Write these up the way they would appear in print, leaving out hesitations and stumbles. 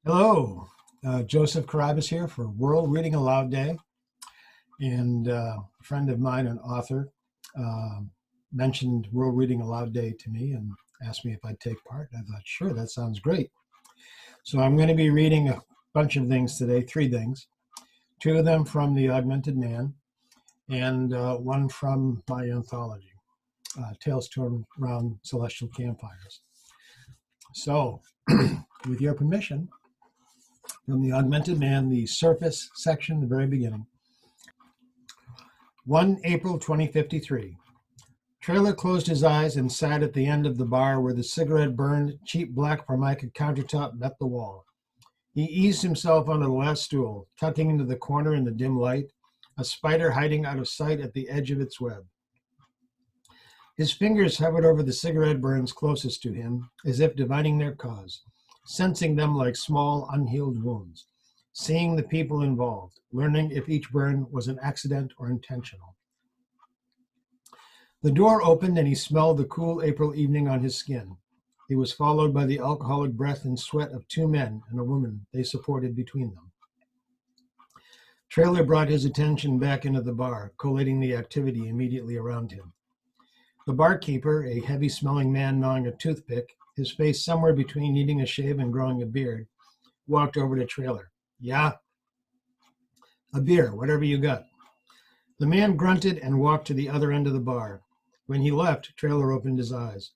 Hello, Joseph Carabas here for World Reading Aloud Day. And a friend of mine, an author, uh, mentioned World Reading Aloud Day to me and asked me if I'd take part. I thought, sure, that sounds great. So I'm going to be reading a bunch of things today, three things, two of them from the Augmented Man, and one from my anthology, Tales Told Around Celestial Campfires. So, with your permission, from the Augmented Man, the surface section, the very beginning. 1 April 2053. Trailer closed his eyes and sat at the end of the bar where the cigarette burned cheap black formica countertop met the wall. He eased himself onto the last stool, tucking into the corner in the dim light, a spider hiding out of sight at the edge of its web. His fingers hovered over the cigarette burns closest to him, as if divining their cause, sensing them like small, unhealed wounds, seeing the people involved, learning if each burn was an accident or intentional. The door opened and he smelled the cool April evening on his skin. He was followed by the alcoholic breath and sweat of two men and a woman they supported between them. Trailer brought his attention back into the bar, collating the activity immediately around him. The barkeeper, a heavy-smelling man gnawing a toothpick, his face somewhere between needing a shave and growing a beard, walked over to Trailer. Yeah? A beer, whatever you got. The man grunted and walked to the other end of the bar. When he left, Trailer opened his eyes.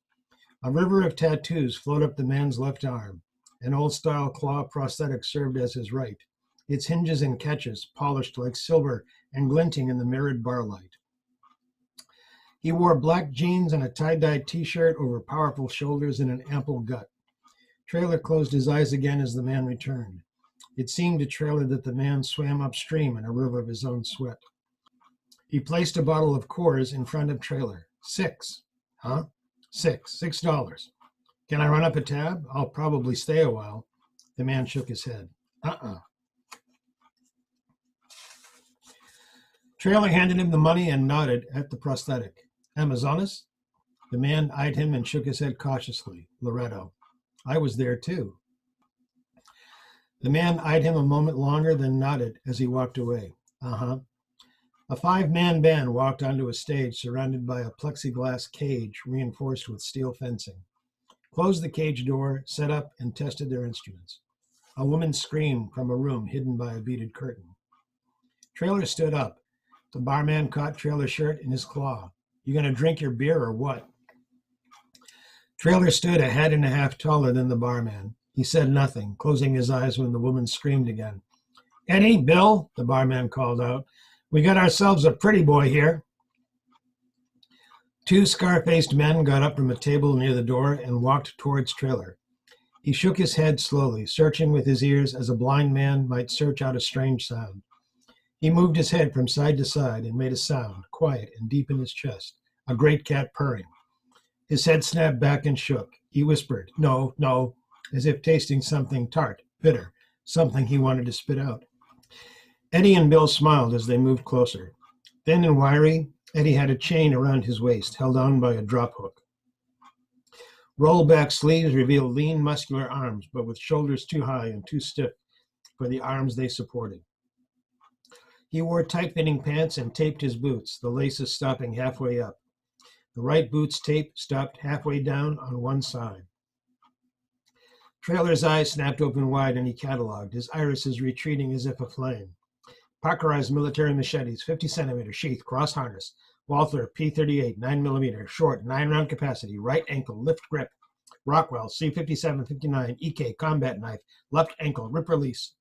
A river of tattoos flowed up the man's left arm. An old-style claw prosthetic served as his right, its hinges and catches polished like silver and glinting in the mirrored bar light. He wore black jeans and a tie-dye t-shirt over powerful shoulders and an ample gut. Trailer closed his eyes again as the man returned. It seemed to Trailer that the man swam upstream in a river of his own sweat. He placed a bottle of Coors in front of Trailer. $6. Huh? $6. Can I run up a tab? I'll probably stay a while. The man shook his head. Uh-uh. Trailer handed him the money and nodded at the prosthetic. Amazonas? The man eyed him and shook his head cautiously. Loretto. I was there too. The man eyed him a moment longer, then nodded as he walked away. Uh-huh. A five-man band walked onto a stage surrounded by a plexiglass cage reinforced with steel fencing. Closed the cage door, set up, and tested their instruments. A woman screamed from a room hidden by a beaded curtain. Trailer stood up. The barman caught Trailer's shirt in his claw. You gonna drink your beer or what? Trailer stood a head and a half taller than the barman. He said nothing, closing his eyes when the woman screamed again. Eddie, Bill, the barman called out. We got ourselves a pretty boy here. Two scar-faced men got up from a table near the door and walked towards Trailer. He shook his head slowly, searching with his ears as a blind man might search out a strange sound. He moved his head from side to side and made a sound, quiet and deep in his chest, a great cat purring. His head snapped back and shook. He whispered, no, no, as if tasting something tart, bitter, something he wanted to spit out. Eddie and Bill smiled as they moved closer. Thin and wiry, Eddie had a chain around his waist, held on by a drop hook. Roll-back sleeves revealed lean, muscular arms, but with shoulders too high and too stiff for the arms they supported. He wore tight-fitting pants and taped his boots, the laces stopping halfway up. The right boot's tape stopped halfway down on one side. Trailer's eyes snapped open wide and he cataloged, his irises retreating as if aflame. Parkerized military machetes, 50-centimeter sheath, cross harness, Walther P38, 9mm, short, 9-round capacity, right ankle, lift grip, Rockwell C57-59, EK combat knife, left ankle, rip release.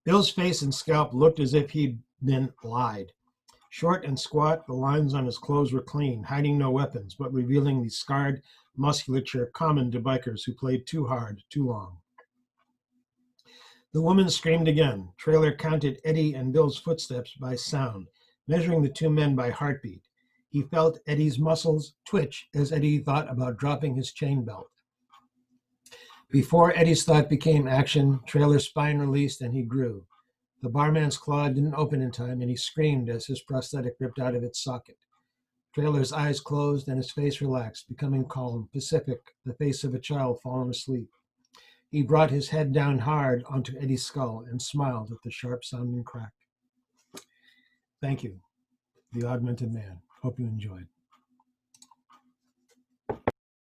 Bill's face and scalp looked as if he'd been lied. Short and squat, the lines on his clothes were clean, hiding no weapons, but revealing the scarred musculature common to bikers who played too hard, too long. The woman screamed again. Trailer counted Eddie and Bill's footsteps by sound, measuring the two men by heartbeat. He felt Eddie's muscles twitch as Eddie thought about dropping his chain belt. Before Eddie's thought became action, Trailer's spine released and he grew. The barman's claw didn't open in time and he screamed as his prosthetic ripped out of its socket. Trailer's eyes closed and his face relaxed, becoming calm, pacific, the face of a child fallen asleep. He brought his head down hard onto Eddie's skull and smiled at the sharp-sounding crack. Thank you, The Augmented Man. Hope you enjoyed.